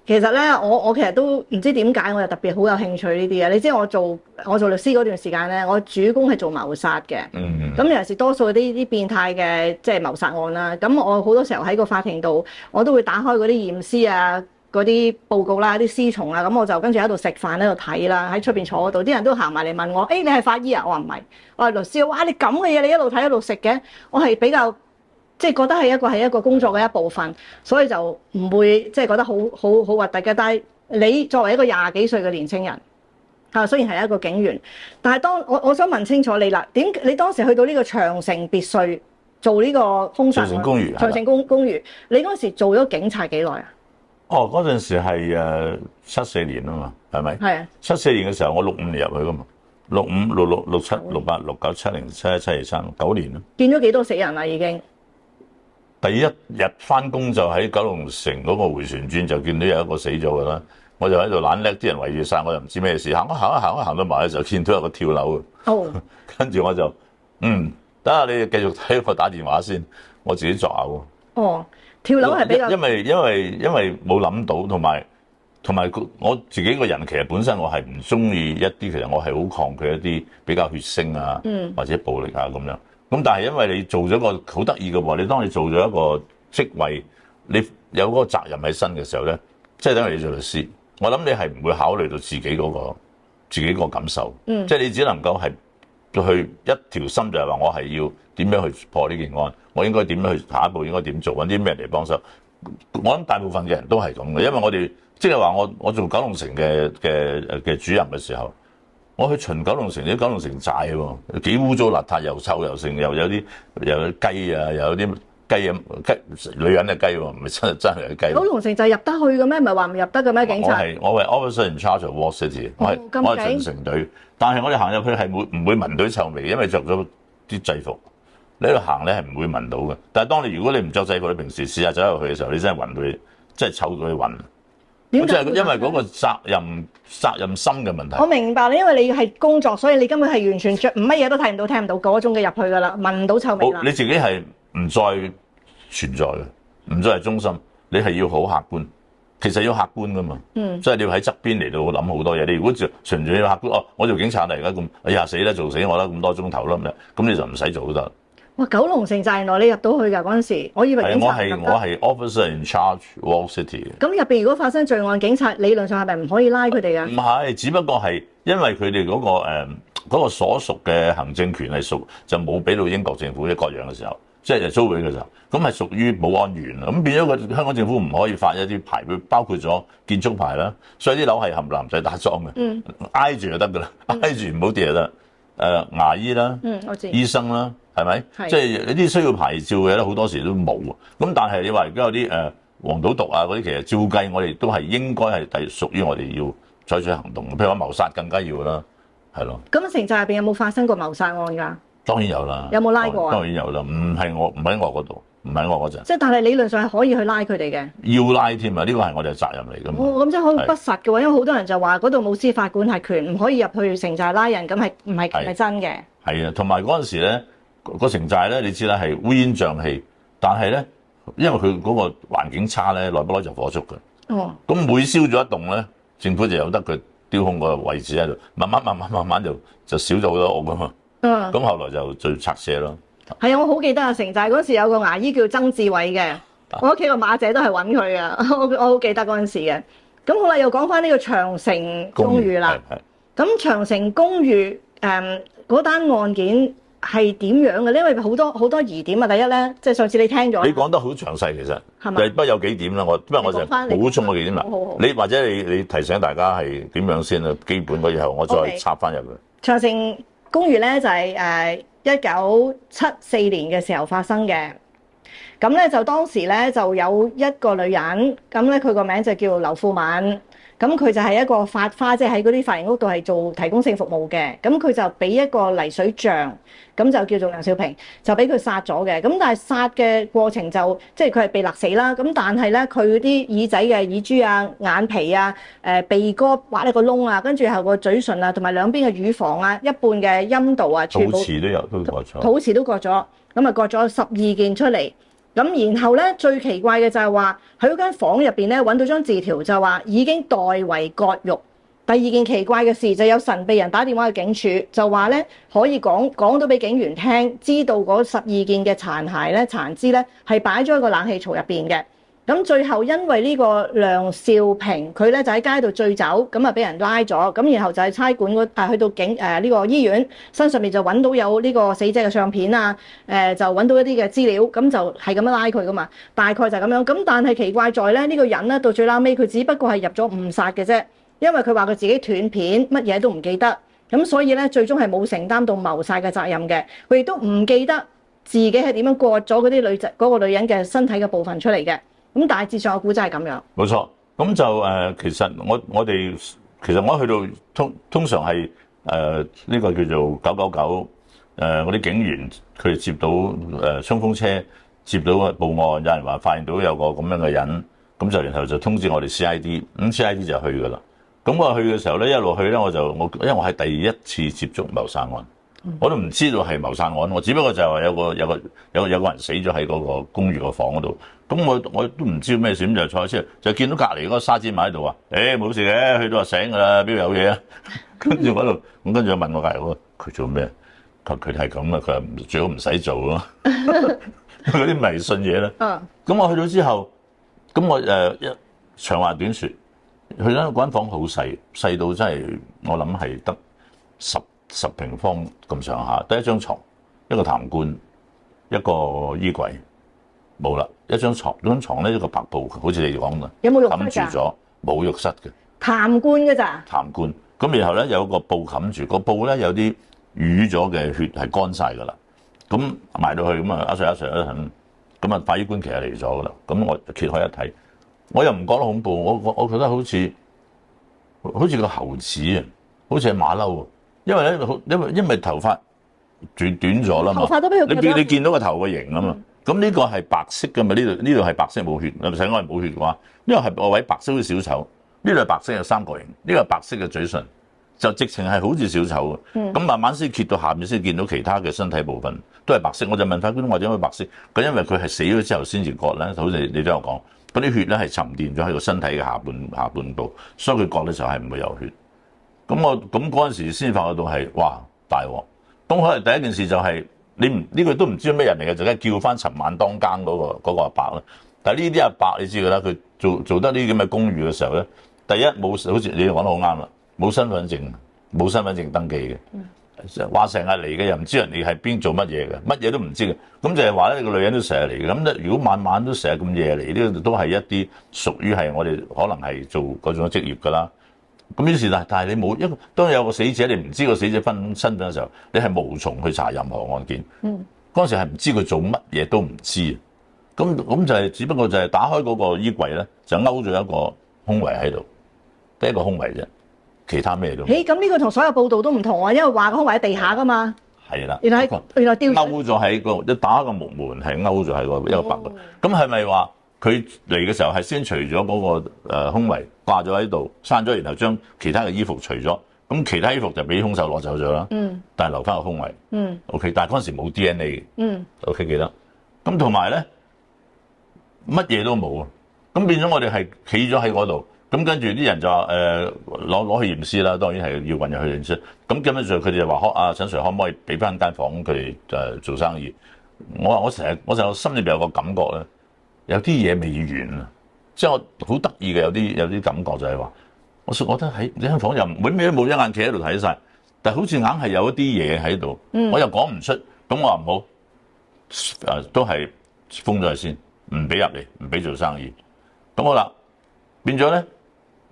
其實咧，我其實都唔知點解，我就特別好有興趣呢啲嘅。你知我做律師嗰段時間咧，我主攻係做謀殺嘅。咁尤其是多數啲變態嘅即係謀殺案啦。咁我好多時候喺個法庭度，我都會打開嗰啲驗屍啊、嗰啲報告啦、啲屍蟲啊。咁我就跟住喺度食飯喺度睇啦，喺出邊坐嗰度，啲人都行埋嚟問我：你係法醫啊？我話唔係，我係律師。哇！你咁嘅嘢，你一路睇一路食嘅，我係比較。即係覺得係一個工作嘅一部分，所以就唔會即係覺得好核突嘅。但係你作為一個20幾歲嘅年青人，雖然係一個警員，但係我想問清楚你啦，你當時去到呢個長城別墅做呢個兇殺案？長城公寓。長城公寓，你嗰時做咗警察幾耐啊？嗰陣時係74年啊嘛，係咪？係啊。74年嘅時候，我65年入去噶嘛，65、66、67、68、69、70、71、72、73、9年咯。見咗幾多死人啦？已經。第一日翻工就喺九龍城嗰個迴旋轉就見到有一個死咗㗎啦，我就喺度懶叻，啲人圍住晒，我又唔知咩事，行到埋嘅時候見到有個跳樓嘅，跟住我就等下你繼續睇我打電話先，我自己作下喎。跳樓係比較因為冇諗到，同埋我自己個人其實本身我係唔中意一啲，其實我係好抗拒一啲比較血腥啊，或者暴力啊咁樣。咁但係因為你做咗個好得意嘅喎，你當你做咗一個職位，你有嗰個責任喺身嘅時候咧，即係等於你做律師。我諗你係唔會考慮到自己個感受，即係你只能夠係去一條心，就係話我係要點樣去破呢件案，我應該點樣去下一步應該點做，揾啲咩人嚟幫手。我諗大部分嘅人都係咁嘅，因為我哋即係話我做九龍城嘅主任嘅時候，我去巡九龍城啲九龍城寨喎，幾污糟邋遢，又臭又剩，又有啲雞啊，又有啲雞女人嘅雞喎，唔係真係雞。九龍城就入得去嘅咩？唔係話唔入得嘅咩？警察？我係 officer in charge of Wall City，我係巡城隊，但係我哋行入去係唔會聞到臭味，因為着咗啲制服。你喺度行咧係唔會聞到嘅，但係當如果你唔着制服，你平時試下走入去嘅時候，你真係聞到你，真係臭到你暈。點解？因為嗰個責任心嘅問題。我明白啦，因為你係工作，所以你根本係完全着乜嘢都睇唔到、聽唔到嗰種嘅入去㗎啦，聞唔到臭味啦。你自己係唔再存在嘅，唔再係中心，你係要好客觀。其實要客觀㗎嘛，即係你要喺側邊嚟到諗好多嘢。你如果純粹要客觀，我做警察嚟而家咁，哎呀死啦，做死我啦咁多鐘頭啦咁你就唔使做都得。哇！九龍城寨原來你入到去㗎嗰陣時，我以為警察入得。我係 officer in charge Wall City 嘅。咁入邊如果發生罪案，警察理論上係咪唔可以拉佢哋㗎？唔係，只不過係因為佢哋嗰個所屬嘅行政權係就冇俾到英國政府一各樣嘅時候，即係租俾嘅時候，咁係屬於保安員啊。咁變咗個香港政府唔可以發一啲牌，包括咗建築牌啦，所以啲樓係冚唪唥唔使打樁嘅，挨住就得㗎啦，挨住唔好跌就得。牙醫啦，我知醫生啦。係咪？即係呢啲需要牌照嘅咧，好多時都冇。咁但係你話而家有啲黃賭毒啊嗰啲，其實照計我哋都係應該係屬於我哋要採取行動。譬如話謀殺更加要啦，係咯。咁城寨入邊有冇發生過謀殺案㗎？當然有啦。有冇拉過啊？當然有啦，唔喺我嗰度，唔喺我嗰陣。即係但係理論上係可以去拉佢哋嘅。要拉添啊！呢個係我哋嘅責任嚟㗎嘛。咁即係好不實嘅喎，因為好多人就話嗰度冇司法管轄權，唔可以入去城寨拉人，咁係唔係真嘅？係啊，同埋嗰陣時咧。個城寨咧，你知啦，係烏煙瘴氣，但係咧，因為佢嗰個環境差咧，耐不耐就火燭嘅。哦。咁每燒咗一棟咧，政府就有得佢丟空個位置喺度，慢慢就少咗好多屋噶嘛。嗯。咁後來就拆卸咯。係啊，我好記得啊，城寨嗰時有個牙醫叫曾志偉嘅，我屋企個馬姐都係揾佢啊，我好記得嗰陣時嘅。咁好啦，又講翻呢個長城公寓啦。係。咁長城公寓嗰單案件。係點樣嘅？因為好多疑點啊！第一咧，即係上次你聽咗，你講得好詳細，其實係咪？不過有幾點啦，我就補充嗰幾點啦。你或者你提醒大家係點樣先啊？基本嗰以後我再插翻入去。長城公寓咧就係1974年嘅時候發生嘅。咁咧就當時咧就有一個女人，咁咧佢個名就叫劉富敏。咁佢就係一個髮花，即係喺嗰啲髮型屋度係做提供性服務嘅。咁佢就俾一個泥水匠，咁就叫做梁少平，就俾佢殺咗嘅。咁但係殺嘅過程就即係佢係被勒死啦。咁但係咧，佢啲耳仔嘅耳珠啊、眼皮啊、鼻哥挖一個窿啊，跟住後個嘴唇啊，同埋兩邊嘅乳房啊、一半嘅陰道啊，全部肚臍都有都割咗。肚臍都割咗，咁啊割咗12件出嚟。咁然後咧，最奇怪嘅就係話喺嗰間房入邊咧揾到張字條，就話已經代為割肉。第二件奇怪嘅事就有神秘人打電話去警署，就話咧可以講到俾警員聽，知道嗰12件嘅殘骸咧、殘肢咧係擺咗喺個冷氣槽入邊嘅。咁最後因為呢個梁少平佢咧就喺街度醉酒，咁啊俾人拉咗，咁然後就係差館去到呢個醫院身上面就揾到有呢個死者嘅相片啊，就揾到一啲嘅資料，咁就係咁樣拉佢噶嘛，大概就係咁樣。咁但係奇怪在咧呢個人咧到最拉尾佢只不過係入咗誤殺嘅啫，因為佢話佢自己斷片，乜嘢都唔記得，咁所以咧最終係冇承擔到謀殺嘅責任嘅，佢亦都唔記得自己係點樣割咗嗰個女人嘅身體嘅部分出嚟嘅。咁大致上我估真係咁樣。冇錯，咁就其實我哋去到通常係呢個叫做999嗰啲警員佢接到衝鋒車接到報案，有人話發現到有個咁樣嘅人，咁就然後就通知我哋 CID， 咁 CID 就去㗎啦。咁我去嘅時候咧，一路去咧因為我係第一次接觸謀殺案。我都唔知道係謀殺案，我只不過就係話有個人死咗喺嗰個公寓個房嗰度，咁我都唔知咩事，咁就坐車就見到隔離嗰個沙尖埋喺度話，冇事嘅，去到就醒㗎啦，邊度有嘢啊？跟住嗰度，咁跟住我問我隔離嗰個佢做咩？佢係咁啊，佢話最好唔使做咯，嗰啲迷信嘢啦。咁我去到之後，咁我長話短説，佢嗰間房好細，細到真係我諗係得十平方咁上下，得一張床、一個痰罐、一個衣櫃，冇啦。一張床，嗰張床咧一個白布，好似你講嘅，有冇浴冚室㗎？住咗，冇浴室嘅。痰罐㗎咋？痰罐，咁然後咧有個布冚住，個布咧有啲淤咗嘅血係乾晒㗎啦。咁埋到去咁啊，阿 Sir 一陣，咁啊法醫官其實嚟咗㗎啦。咁我揭開一睇，我又唔覺得恐怖，我覺得好似個猴子啊，好似係馬騮啊。因為咧，因為頭髮短咗啦嘛，頭髮都俾佢你見到個頭個型啊嘛。咁呢個係白色㗎嘛？呢度係白色冇血，唔使我係冇血嘅話，呢個係個位白色好似小丑。呢度係白色有三角形，呢個係白色嘅嘴唇，就直情係好似小丑嘅。咁慢慢先揭到下面先見到其他嘅身體部分都係白色。我就問法官：我點解白色？佢因為佢係死咗之後先至割咧，好似你都有講，嗰啲血咧係沉澱咗喺個身體嘅下半部，所以佢割咧就係唔會有血。咁嗰陣時先發覺到係哇大鑊。咁可能第一件事就係你唔呢個都唔知咩人嚟嘅，就梗係叫翻尋晚當更嗰個阿伯啦。但係呢啲阿伯你知㗎啦，佢做得呢啲咁嘅公寓嘅時候咧。第一冇，好似你講得好啱啦，冇身份證登記嘅，話成日嚟嘅又唔知人哋係邊做乜嘢嘅，乜嘢都唔知嘅，咁就係話咧個女人都成日嚟嘅，咁如果晚晚都成日咁夜嚟，呢個都係一啲屬於係我哋可能係做嗰種職業㗎啦。咁於是但係你冇當有個死者，你唔知個死者身份嘅時候，你係無從去查任何案件。嗰陣時係唔知佢做乜嘢都唔知，咁就係只不過就係打開嗰個衣櫃咧，就勾咗一個空位喺度。得一個空位啫，其他咩都冇。咁呢個同所有報道都唔同啊，因為話個空位喺地下噶嘛。係啦，原來吊勾咗喺一打個木門係勾咗喺一個白度。咁係咪話佢嚟嘅時候係先除咗嗰個空位掛咗喺度，閂咗，然後將其他嘅衣服除咗，咁其他衣服就俾兇手攞走咗啦。但係留翻個空位。OK， 但係嗰陣時冇 DNA 嘅。OK， 記得。咁同埋咧，乜嘢都冇啊。咁變咗我哋係企咗喺嗰度。咁跟住啲人就話攞去驗屍啦，當然係要運入去驗屍。咁跟住佢哋就話阿陳 Sir 可唔可以俾翻間房佢哋做生意？我成日我就心裏邊有個感覺咧，有啲嘢未完啊！即係我好得意嘅有啲感覺就係話，我覺得喺呢間房又咩都冇，一眼企喺度睇晒，但係好似硬係有一啲嘢喺度，我又講唔出。咁我話唔好，都係封咗佢先，唔俾入嚟，唔俾做生意。咁好啦，變咗咧。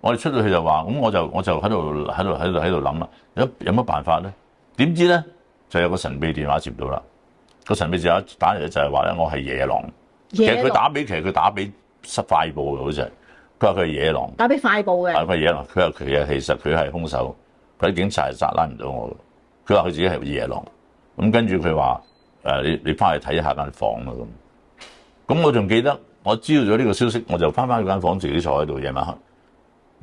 我哋出到去就話，咁我就喺度諗啦，有乜辦法咧？點知咧就有個神秘電話接到啦。個神秘電話打嚟就係話咧，我係野狼。其實佢打俾快報嘅，好似係。佢話佢係野狼。打俾快報嘅。佢係野狼。佢話其實佢係兇手，佢啲警察係拉唔到我嘅。佢話佢自己係野狼。咁跟住佢話你翻去睇下間房啦咁。咁我仲記得，我知道咗呢個消息，我就翻去間房自己坐喺度夜晚黑。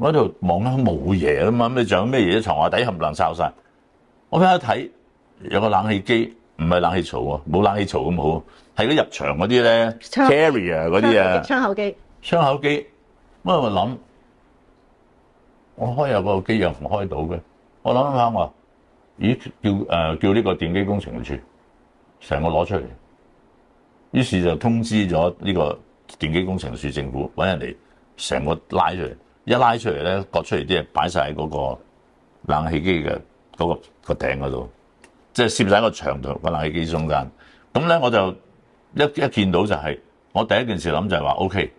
我喺度望緊冇嘢啊嘛，咁你仲有咩嘢？床下底冚唪唥抄晒。我翻去睇有個冷氣機，唔係冷氣槽喎，冇冷氣槽咁好，係嗰入牆嗰啲咧 carrier 嗰啲啊，窗口機。窗口機，我諗我開有個機又唔開到嘅，我諗下我話，咦叫呢個電機工程處成個攞出嚟，於是就通知咗呢個電機工程處政府揾人嚟成個拉出嚟。一拉出嚟咧，割出嚟啲嘢擺晒喺嗰個冷氣機嘅嗰個頂嗰度，即係攝晒喺個牆度個冷氣機中間。咁咧我就一見到就係、是、我第一件事諗就係話 OK，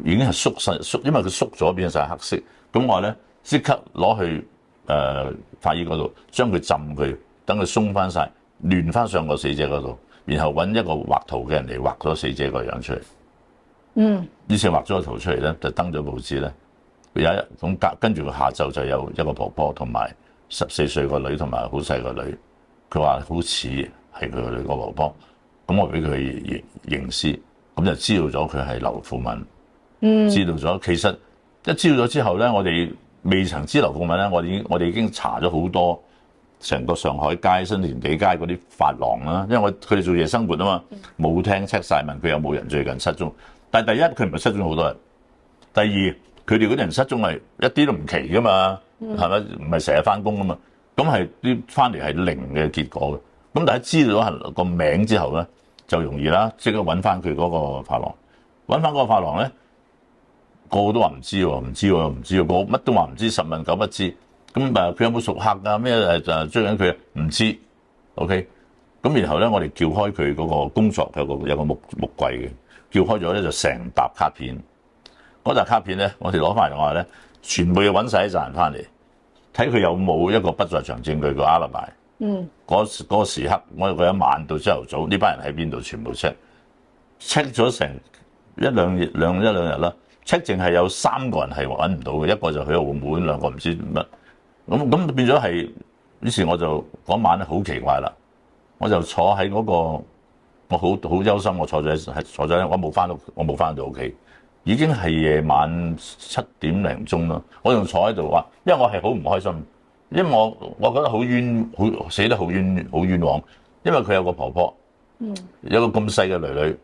已經係縮，因為佢縮咗變晒黑色。咁我咧即刻攞去法醫嗰度，將佢浸佢，等佢鬆翻晒，亂翻上個死者嗰度，然後揾一個畫圖嘅人嚟畫咗死者個樣出嚟。於是畫咗個圖出嚟咧，就登咗報紙咧。有一咁跟住佢下晝就有一個婆婆同埋14歲個女同埋好細個女，佢話好似係佢個女個婆婆，咁我俾佢認屍，咁就知道咗佢係劉富敏，知道咗。其實一知道咗之後咧，我哋未曾知劉富敏咧，我哋已經查咗好多成個上海街、新填地街嗰啲髮廊啦，因為佢哋做夜生活啊嘛，冇聽 check 晒問佢有冇人最近失蹤。但係第一佢唔係失蹤好多人，第二。佢哋嗰啲人失蹤係一啲都唔奇噶嘛，係咪？唔係成日翻工噶嘛，咁係啲翻嚟係零嘅結果嘅。咁但係知道咗個名之後咧，就容易啦，即刻揾翻佢嗰個髮廊，揾翻嗰個髮廊咧，個個都話唔知喎，唔知喎，唔知喎，個乜都話唔知，十問九不知。咁佢有冇熟客啊？咩追緊佢唔知 ，OK。咁然後咧，我哋撬開佢嗰個工作有個木櫃嘅，撬開咗咧就成沓卡片。嗰沓卡片咧，我哋攞翻嚟嘅話咧，全部要揾晒啲責人翻嚟，睇佢有冇一個不在場證據個 alibi。嗰個時刻，我哋嗰一晚到朝頭早，呢班人喺邊度全部 check 咗成一兩日啦。check 淨係有3個人係揾唔到嘅，一個就去澳門，兩個唔知乜。咁變咗係，於是我就嗰晚咧好奇怪啦，我就坐喺嗰個，我好憂心，我坐咗，我冇翻到屋企，已經係夜晚7點零鐘啦。我仲坐喺度話，因為我係好唔開心，因為我覺得好死得好冤枉，因為佢有個婆婆，有個咁細嘅女，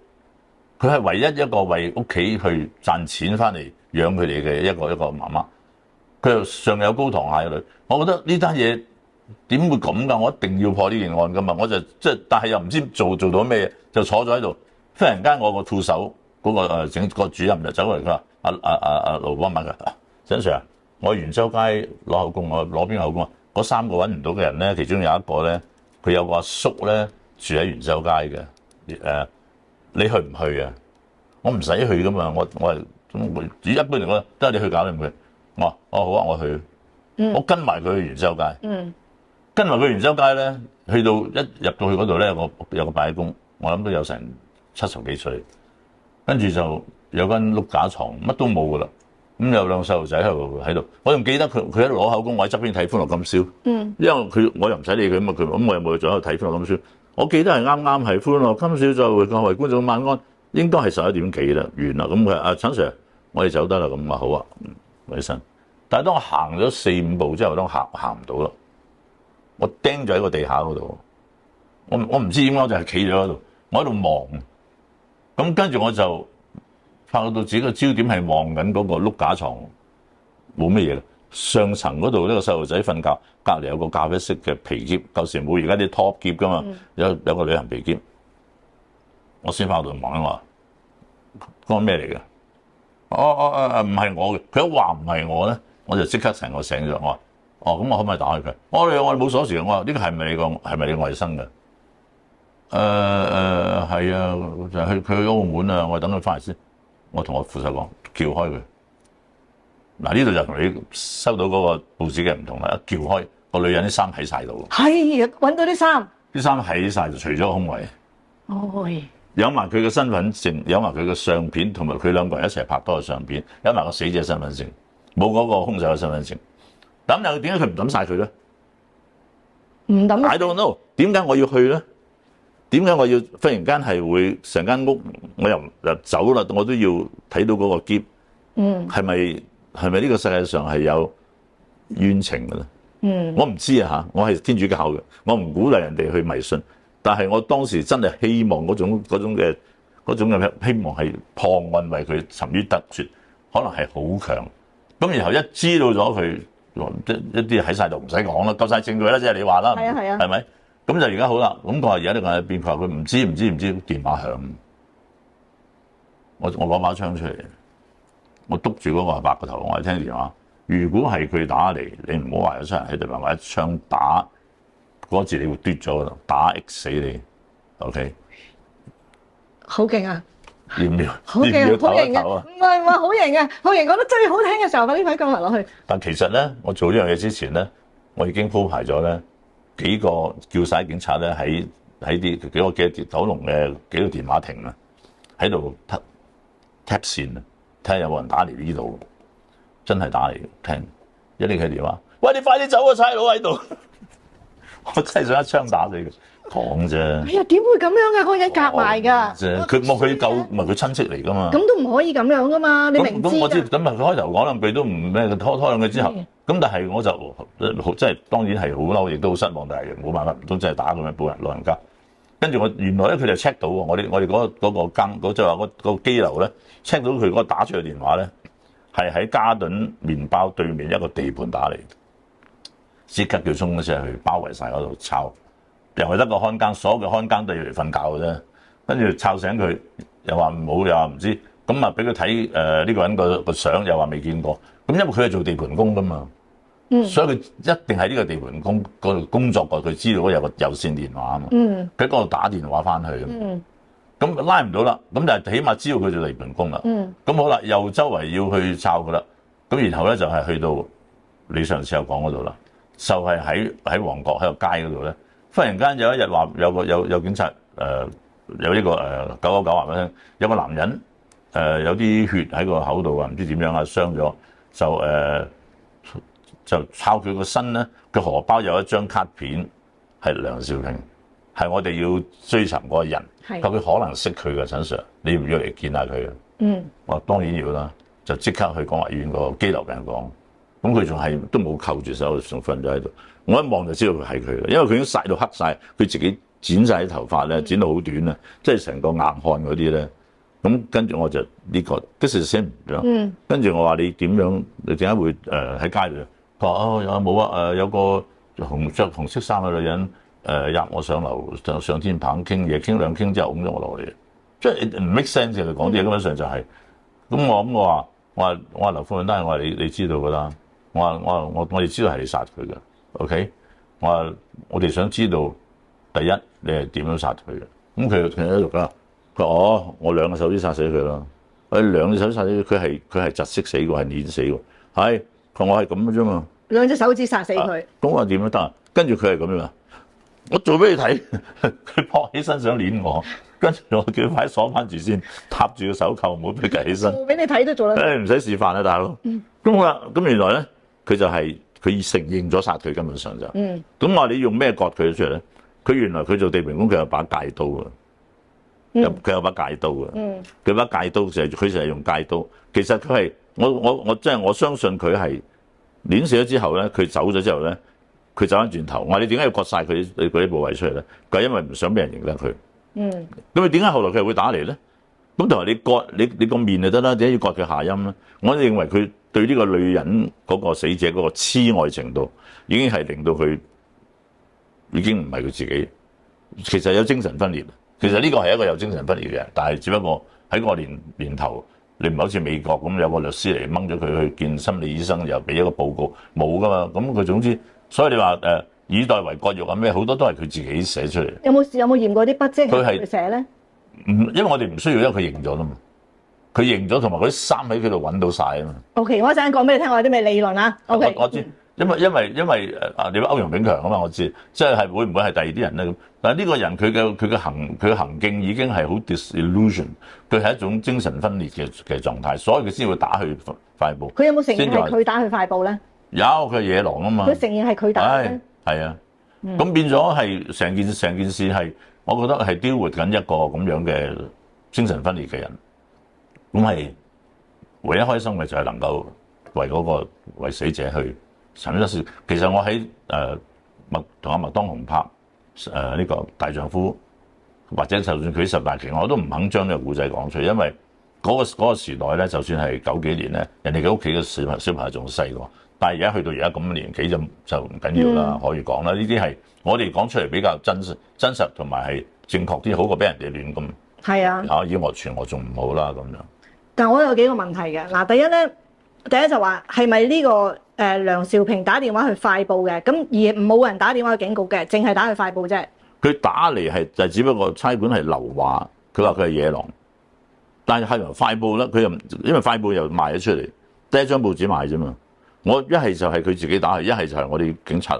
佢係唯一一個為屋企去賺錢翻嚟養佢哋嘅一個媽媽。佢又上有高堂下有女，我覺得呢單嘢點會咁㗎？我一定要破呢件案㗎嘛！我就但係又唔知做到咩嘢，就坐咗喺度。忽然間我個副手嗰個主任就走過嚟，佢話：阿盧幫問佢，陳 Sir，我元州街攞口供，我攞邊個口供啊？嗰3個揾唔到嘅人咧，其中有一個咧，佢有個阿叔咧住喺元州街嘅，你去唔去啊？我唔使去㗎嘛，我係一般嚟講都係你去搞掂佢。我話好啊，我去，我跟埋佢去元州街，跟埋佢元州街咧，去到一入到去嗰度咧，有個擺公，我諗都有成70幾歲，跟住就有間碌架床，乜都冇噶啦，咁有兩個細路仔喺度，我仲記得佢喺度攞口供，我喺側邊睇《歡樂今宵》，因為我又唔使理佢嘛，咁我又冇做喺度睇《歡樂今宵》，我記得係啱啱係《歡樂今宵》再會各位觀眾晚安，應該係11點幾啦，完啦，咁佢阿陳 Sir，我哋走得啦，咁話好啊。起身，但係當我行咗4、5步之後，都行唔到啦。我釘咗喺個地下嗰度，我唔知點解，我就係企咗喺度，我喺度望。咁跟住我就發覺到自己個焦點係望緊嗰個碌架床，冇乜嘢。上層嗰度呢個細路仔瞓覺，隔離有個咖啡色嘅皮篋，舊時冇而家啲 top 篋噶嘛，有個旅行皮篋。我先翻到度望一望，嗰個咩嚟嘅？唔係我嘅，佢一話唔係我咧，我就即刻成個醒咗。我話咁我可唔可以打開佢？我哋冇鎖匙。我話呢個係咪你外甥嘅？係啊，就係佢去澳門啊，我等佢翻嚟先。我同我副手講，撬開佢。嗱，呢度就同你收到嗰個報紙嘅唔同啦，一撬開個女人啲衫喺晒度。係揾到啲衫。啲衫喺晒就除咗個胸圍。有埋佢嘅身份證，有埋佢嘅相片，同埋佢兩個人一齊拍拖嘅相片，有埋個死者身份證，冇嗰個兇手嘅身份證。咁又點解佢唔抌晒佢咧？唔抌。I don't know，點解我要去咧？點解我要忽然間係會成間屋我又走啦？我都要睇到嗰個篋。係咪呢個世界上係有冤情嘅咧？我唔知啊嚇，我係天主教嘅，我唔鼓勵人哋去迷信。但係我當時真係希望嗰種嘅希望係破案為佢沉於得雪，可能係好強。咁然後一知道咗佢一啲喺晒度唔使講啦，夠晒證據啦，即係你話啦，係咪？咁就而家好啦。咁佢話而家呢個喺邊？佢話佢唔知電話響。我攞把槍出嚟，我督住嗰個阿伯個頭，我係聽電話。如果係佢打嚟，你唔好話有出人喺度，或者一槍打。嗰字你會嘟咗啦，打 X 死你 ，OK？ 好勁啊！要唔要？好勁啊！好型啊！唔係好型啊！好型講得最好聽嘅時候，快啲講埋落去。但其實咧，我做呢樣嘢之前咧，我已經鋪排咗咧幾個叫晒警察咧喺幾個九龍嘅幾個電話亭啊，喺度 tap 線啊，睇下有冇人打嚟呢度，真係打嚟聽，一拎起電話，喂，你快啲走啊，差佬喺度！我真係想一槍打死佢，講啫。哎呀，點會咁樣嘅？嗰個人夾埋㗎。佢救唔係佢親戚嚟㗎嘛？咁都唔可以咁樣㗎嘛？你明知咁我知，咁佢開頭講兩句都唔咩，拖兩句之後，咁但係我就真係當然係好嬲，亦都好失望，但係冇辦法，唔通真係打咁樣報老人家。跟住我原來咧，佢就 check 到喎，我哋嗰個更即係話嗰個機樓咧 check 到佢嗰個打出嘅電話咧，係喺嘉頓麵包對面一個地盤打嚟。即刻叫衝嗰隻去包圍晒嗰度抄，又係得個看更，所有嘅看更都要嚟瞓覺嘅啫。跟住抄醒佢，又話唔好，又話唔知，咁啊俾佢睇呢個人個相，又話未見過。咁因為佢係做地盤工噶嘛，所以佢一定喺呢個地盤工嗰度工作過，佢知道有個有線電話啊嘛，佢喺嗰度打電話翻去。咁拉唔到啦，咁但係起碼知道佢做地盤工啦。咁好啦，又周圍要去抄佢啦。咁然後咧就係去到你上次有講嗰度啦，就係喺旺角喺個街嗰度咧，忽然間有一日話有警察有呢個999話俾我聽，有個男人有啲血喺個口度啊，唔知點樣啊，傷咗就抄佢個身咧，佢荷包有一張卡片係梁兆平，係我哋要追尋嗰個人。佢可能識佢嘅陳 Sir， 你要唔要嚟見下佢啊？我話當然要啦，就即刻去廣華醫院個羈留病房。咁佢仲係都冇扣住手，仲瞓咗喺度。我一望就知道佢係佢嘅，因為佢已經曬到黑晒，佢自己剪晒啲頭髮咧，剪到好短啊，即係成個硬漢嗰啲咧。咁跟住我就呢個 this is him 咁。跟住我話你點樣？你點解會喺街度？佢話有冇啊？有個着紅色衫嘅女人。入我上樓上天棚傾嘢，傾兩傾之後，拱咗我落嚟，即係唔 make sense 嘅。佢講啲嘢根本上就係、咁。我話劉富敏丹，我話你知道㗎啦。我哋知道係你殺佢嘅 ，OK？我哋想知道第一你係點樣殺佢嘅？咁佢喺度啦。佢話我2個手指殺死佢啦。2隻手指殺死佢，佢係窒息死嘅，係碾死嘅。係佢話我係咁嘅啫嘛。2隻手指殺死佢。咁我話點樣得啊？跟住佢係咁樣。我做俾你睇，佢撲起身想攆我，跟住我叫佢快鎖翻住先，搭住個手扣，唔好俾佢起身。做俾你睇都做得。唔使示範啦，大佬。咁好啦，咁原來咧，佢就係佢承認咗殺佢，根本上就。咁話你用咩割佢出嚟咧？佢原來佢做地盤工，佢有把戒刀啊。佢有把戒刀啊。佢把戒刀佢就係用戒刀。其實佢係我真係我相信佢係攆死咗之後咧，佢走咗之後咧。佢走翻轉頭，我話你點解要割晒佢嗰啲部位出嚟咧？佢係因為唔想俾人認得佢。咁你點解後來佢係會打嚟咧？咁同埋你割你個面就得啦，點解要割佢下陰咧？我認為佢對呢個女人嗰個死者嗰個痴愛程度，已經係令到佢已經唔係佢自己。其實有精神分裂。其實呢個係一個有精神分裂嘅人，但係只不過喺個年頭，你唔係好似美國咁有個律師嚟掹咗佢去見心理醫生，又俾一個報告冇噶嘛。咁佢總之。所以你話以代為割肉啊咩，好多都係佢自己寫出嚟。有冇驗過啲筆跡係佢寫咧？因為我哋唔需要，因為佢認咗啦嘛。佢認咗，同埋嗰啲衫喺佢度揾到晒啊嘛。OK， 我一陣講俾你聽，我有啲咩理論啊 ？OK， 我知，因為你話歐陽炳強啊嘛，我知，即係會唔會係第二啲人咧咁？但係呢個人佢嘅行徑已經係好 disillusion， 佢係一種精神分裂嘅狀態，所以佢先會打去快報。佢有冇承認係佢打去快報咧？有，佢係野狼啊嘛！佢承認係佢打嘅。係啊，咁變咗係成件事係，我覺得係雕活緊一個咁樣嘅精神分裂嘅人。咁係唯一開心嘅就係能夠為死者去尋一事。其實我喺同阿麥當雄拍呢個大丈夫，或者就算佢十大奇案，我都唔肯將呢個故仔講出嚟，因為嗰個時代咧，就算係90幾年咧，人哋嘅屋企嘅小朋友仲細個。但係而家去到而家咁嘅年紀就唔緊要啦，可以講啦。呢啲係我哋講出嚟比較真實同埋係正確啲，好過俾人哋亂咁。係啊，以訛傳訛仲唔好啦咁樣。但係我有幾個問題嘅。嗱，第一就話係咪呢個梁兆平打電話去快報嘅？咁而冇人打電話去警局嘅，淨係打去快報啫。佢打嚟就只不過差館係留話，佢話佢係野狼。但係咪快報咧？佢又因為快報又賣咗出嚟，第一張報紙賣啫嘛。我一係就係佢自己打去，一係就係我哋警察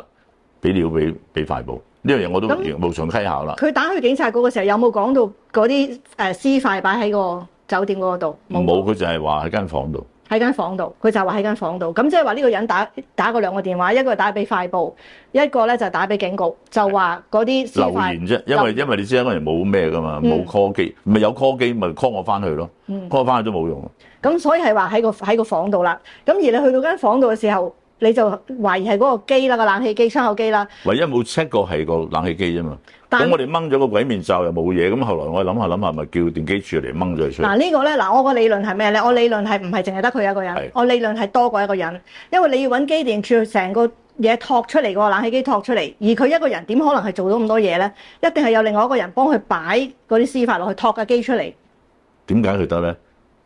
俾料俾快報。呢樣嘢我都無從稽考啦。佢打去警察局嘅時候有冇講到嗰啲屍塊擺喺個酒店嗰度？冇，佢就係話喺間房度。喺間房度，佢就話喺間房度。咁即係話呢個人打過2個電話，一個打俾快報，一個咧就打俾警局，就話嗰啲屍塊留言啫。因為你知嗰人冇咩噶嘛，冇 call 機，咪有 call 機咪 call 我翻去咯，call 我翻去都冇用。咁所以係話喺個房度啦。咁而你去到間房度嘅時候，你就懷疑係嗰個機啦，個冷氣機、窗口機啦。唯一冇 check 過係個冷氣機啫嘛。咁我哋掹咗個鬼面罩又冇嘢，咁後來我諗下，咪叫電機處嚟掹咗佢出嚟。嗱呢個咧，我個理論係咩咧？我理論係唔係淨係得佢一個人？我理論係多過一個人，因為你要揾機電處成個嘢托出嚟，個冷氣機托出嚟，而佢一個人點可能係做到咁多嘢咧？一定係有另外一個人幫佢擺嗰啲屍塊落去托架機出嚟。點解佢得咧？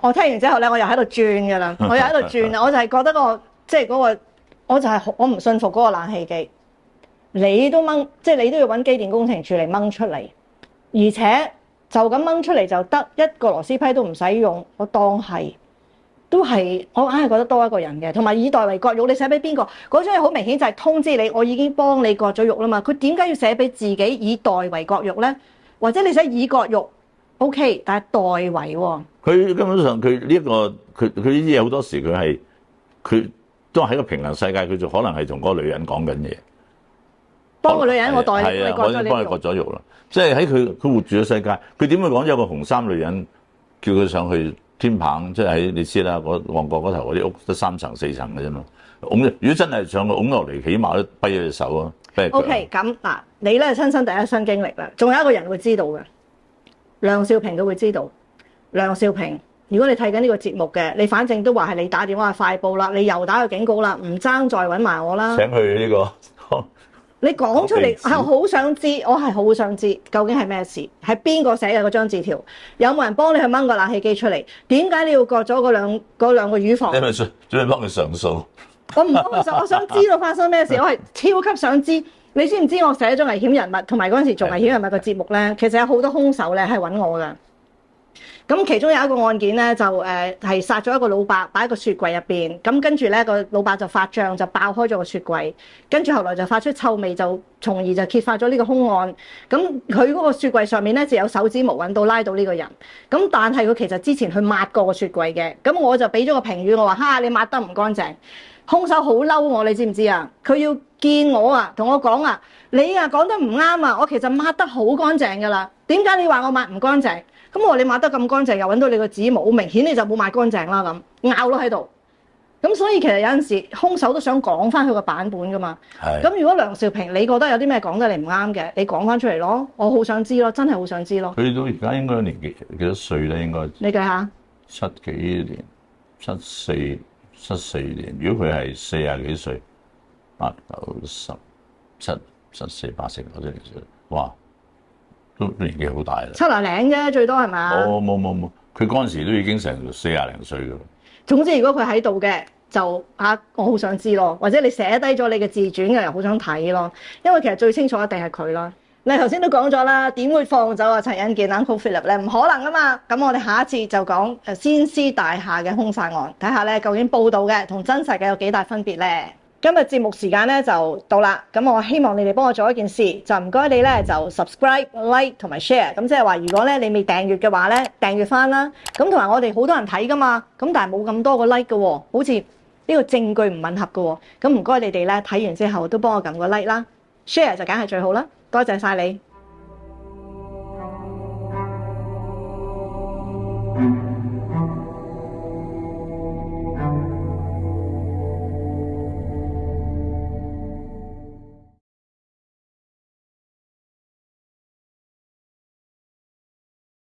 我聽完之後咧，我又喺度轉㗎啦，我又喺度轉啦，我就係覺得即係嗰個，我就係我唔信服嗰個冷氣機，你都掹，即係你都要揾機電工程處嚟掹出嚟，而且就咁掹出嚟就得一個螺絲批都唔使用，我當係都係我硬係覺得多一個人嘅，同埋以代為割肉，你寫俾邊個？嗰張嘢好明顯就係通知你，我已經幫你割咗肉啦嘛，佢點解要寫俾自己以代為割肉咧？或者你寫以割肉 OK， 但係代為喎。佢根本上佢呢一個佢呢啲嘢好多時佢都喺個平衡世界，佢就可能係同嗰個女人講緊嘢。幫個女人，我代你割咗我幫你割咗肉啦。即係喺佢活住嘅世界，佢點會講有個紅衫女人叫佢上去天棚？即係喺你知啦，旺角嗰頭嗰啲屋得3層4層嘅啫嘛。如果真係上去拱落嚟，起碼都跛咗隻手啊！OK， 咁嗱，你咧親身第一身經歷啦，仲有一個人會知道嘅，梁少平都會知道。梁少平，如果你睇緊呢個節目嘅，你反正都話係你打電話去快報啦，你又打個警告啦，唔爭再揾埋我啦。請佢呢個，你講出嚟係好想知，我係好想知究竟係咩事，係邊個寫嘅嗰張字條？有冇人幫你去掹個冷氣機出嚟？點解你要割咗嗰兩個乳房？你咪準備幫佢上訴？我唔幫佢上，我想知道發生咩事，我係超級想知。你知唔知我寫咗危險人物同埋嗰陣時做危險人物嘅節目咧？其實有好多兇手咧係揾我㗎。咁其中有一個案件咧，就係殺咗一個老伯，擺喺個雪櫃入邊。咁跟住咧，個老伯就發脹，就爆開咗個雪櫃。跟住後來就發出臭味，就從而就揭發咗呢個兇案。咁佢嗰個雪櫃上面咧就有手指毛揾到拉到呢個人。咁但係佢其實之前去抹過個雪櫃嘅。咁我就俾咗個評語，我話：哈，你抹得唔乾淨。兇手好嬲我，你知唔知啊？佢要見我啊，同我講啊，你啊講得唔啱啊！我其實抹得好乾淨㗎啦。點解你話我抹唔乾淨？咁我話你抹得咁乾淨，又揾到你個指毛，明顯你就冇抹乾淨啦咁，拗咯喺度。咁所以其實有陣時兇手都想講翻佢個版本噶嘛。咁如果梁少平你覺得有啲咩講得你唔啱嘅，你講翻出嚟咯，我好想知咯，真係好想知咯。佢到而家應該年幾多歲咧？應該你計下7幾年，74年。如果佢係40幾歲，8、9、10、17、14、18、19嗰啲嚟嘅，哇！都年紀好大啦，70零啫，最多係嘛？冇，佢嗰陣時都已經成40零歲㗎啦。總之，如果佢喺度嘅，就我好想知咯，或者你寫低咗你嘅自傳嘅，又好想睇咯。因為其實最清楚一定係佢啦。你頭先都講咗啦，點會放走陳欣健 Uncle Philip 咧？唔可能啊嘛。咁我哋下一次就講先施大廈嘅兇殺案，睇下咧究竟報道嘅同真實嘅有幾大分別咧？今日節目時間咧就到啦，咁我希望你哋幫我做一件事，就唔該你咧就 subscribe、like 同埋 share，咁即係話如果咧你未訂閱嘅話咧，訂閱翻啦。咁同埋我哋好多人睇噶嘛，咁但係冇咁多個 like 嘅喎，好似呢個證據唔吻合嘅喎。咁唔該你哋咧睇完之後都幫我撳個 like 啦 ，share 就梗係最好啦。多謝晒你。